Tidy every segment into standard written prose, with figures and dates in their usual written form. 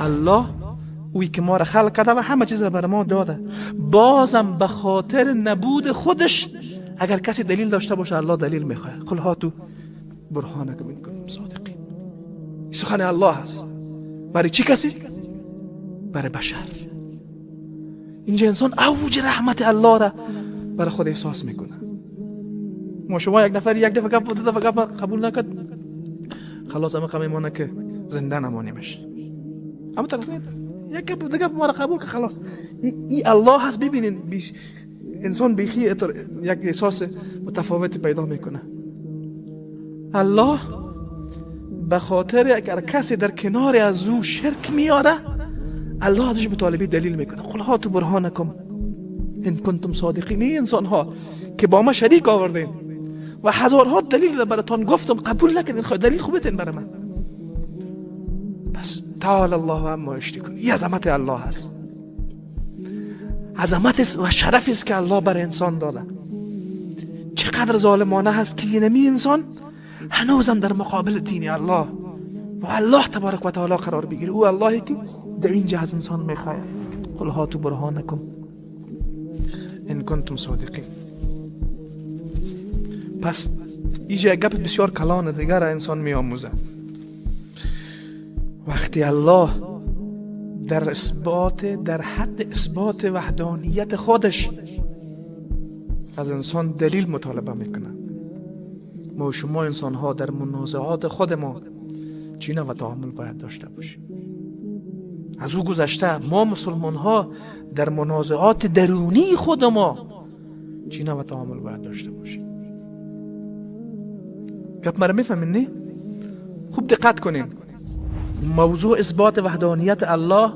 الله اویی که ما را خلق کرده و همه چیز را بر ما داده، بازم به خاطر نبود خودش اگر کسی دلیل داشته باشه الله دلیل میخواه. قل هاتو برهانکم ان کنتم صادقین. سخن الله هست. برای چی کسی؟ برای بشر. اینجا انسان اوج رحمت الله را برای خود احساس میکنه. ما شما یک دفعه گپ دو دفعه گپ قبول نکرد، خلاص همه غم ما که زنده نمانیمش. اما طرف یک گپ دیگه ما را قبول که خلاص این الله هست. ببینین انسان بیخی یک احساس متفاوت پیدا میکنه. الله به خاطر اگر کسی در کنار از او شرک میاره الله ازش مطالبه دلیل میکنه. قل هاتوا برهانکم ان کنتم صادقین. این انسان ها که با ما شریک آوردین و هزارها دلیل براتون گفتم قبول نکردین، خواهد دلیل خوبتین برای من. پس تعالی الله عما یشرکون. این عظمت الله هست، عظمت و شرفی است که الله بر انسان داده. چقدر ظالمانه هست که اینمی انسان هنوزم در مقابل دین الله و الله تبارک و تعالی قرار بگیره. او اللهی که در اینجا از انسان میخواه. قل هاتوا برهانکم ان کنتم صادقین. پس اینجا گپ بسیار کلان دیگر انسان میآموزه. وقتی الله در حد اثبات وحدانیت خودش از انسان دلیل مطالبه میکنه، ما و شما انسان ها در منازعات خود ما چی و تعامل باید داشته باشیم. از او گذشته ما مسلمان ها در منازعات درونی خود ما چی و تعامل باید داشته باشیم. گپ مرا میفهمین نه؟ خوب دقت کنین. موضوع اثبات وحدانیت الله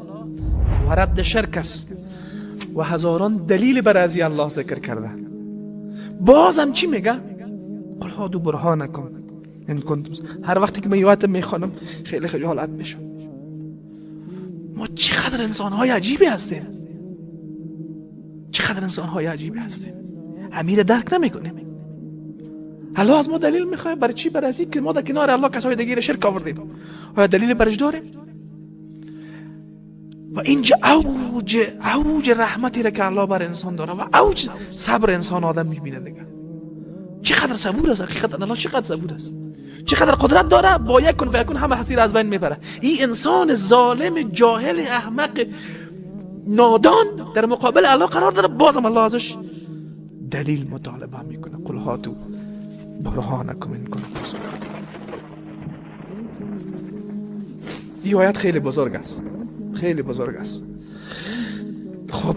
و رد شرک است و هزاران دلیل بر ازی الله ذکر کرده. بازم چی میگه؟ قل هاتوا برهانکم ان کنتم. هر وقتی که من یوات میخوانم خیلی خجالت میشم. ما چقدر انسان‌های عجیبی هستیم، چقدر انسان‌های عجیبی هستیم. امیر درک نمیکنیم. الله از ما دلیل میخواد. برای چی؟ برای ازی که ما در کنار الله کسای دیگه شرک آوردیم. آیا دلیل برش داریم؟ و اینجا اوج رحمتی را که الله بر انسان داره و اوج صبر انسان آدم میبینه دیگه. چقدر صبور است حقیقتا الله، چقدر صبور است، چقدر قدرت داره. با یک کن و یکون همه هستی را از بین میبره. این انسان ظالم جاهل احمق نادان در مقابل الله قرار داره، بازم الله ازش دلیل مطالبه میکنه. قل هاتوا برهانکم ان کنتم صادقین. این آیت خیلی بزرگ است، خیلی بزرگ است. خب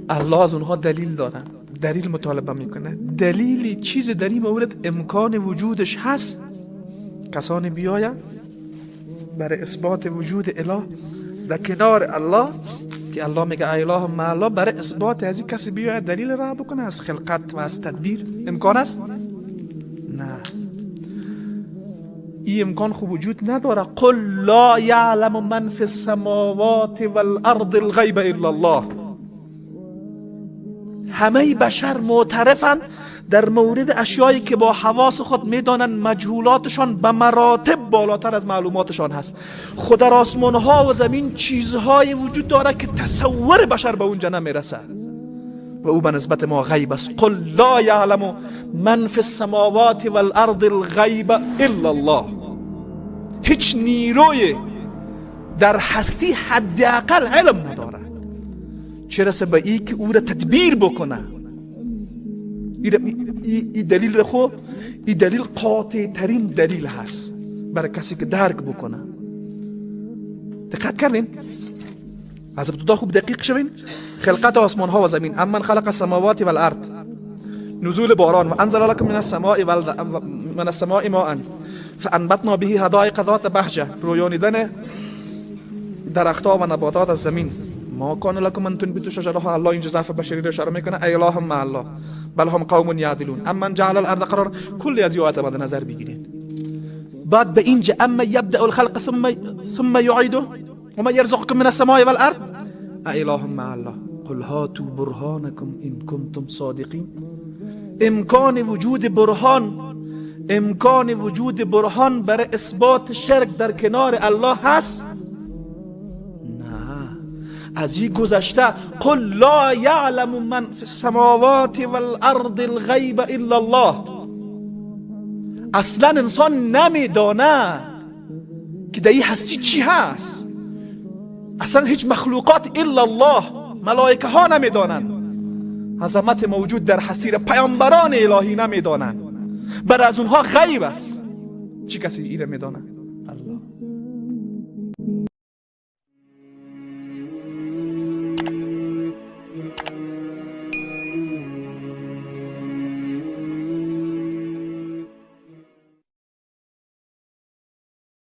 الله از اونها دلیل داره، دلیل مطالبه میکنه. دلیلی چیز در این مورد امکان وجودش هست. کسانی بیاین برای اثبات وجود اله در کنار الله که الله میگه اله مع الله، برای اثبات از این کسی بیاید دلیل را بکنه از خلقت و از تدبیر. امکان است؟ نه، این امکان خوب وجود نداره. قل لا یعلم من فی السماوات والارض الغیب الا الله. همه بشر معترفند در مورد اشیایی که با حواس خود میدانند مجهولاتشان به مراتب بالاتر از معلوماتشان هست. خود در آسمان ها و زمین چیزهای وجود داره که تصور بشر به اونجا نمیرسه و او به نسبت ما غیب است. قل لا یعلم من فی السماوات والارض الغیب الا الله. هیچ نیروی در هستی حداقل علم نداره، چه رسه به ای که او را تدبیر بکنه. این دلیل رخو، این دلیل قاطع ترین دلیل هست برای کسی که درک بکنه. دقت کردین؟ از ابتدا خوب دقیق شوین. خلقت آسمان ها و زمین. امن خلق السماوات والارض، نزول باران و انزل لكم من السماء ماء فانبتنا به حدائق ذات بهجه، رویانیدن درختها و نباتات از زمین. ما کان لكم ان تنبتوا شجرها. الله اینجا ضعف بشری را اشاره میکنه. ای اله مع الله بل هم قوم یعدلون. امن جعل الارض قرار. کلی از آیات مد نظر بگیرین. بعد به اینجا اما یبدا الخلق ثم یعیده و ما یرزقکم من السماء والارض ای اله مع الله قل هاتوا برهانکم ان کنتم صادقین. امکان وجود برهان برای اثبات شرک در کنار الله هست. از این گذشته قل لا یعلم من فی السماوات والارض الغیب الا الله. اصلا انسان نمیدانه که در این هستی چی هست. اصلا هیچ مخلوقات الا الله، ملائکه ها نمیدانند عظمت موجود در هستی را. پیامبران الهی نمیدانند، بر از اونها غیب است. چی کسی این را میدانه؟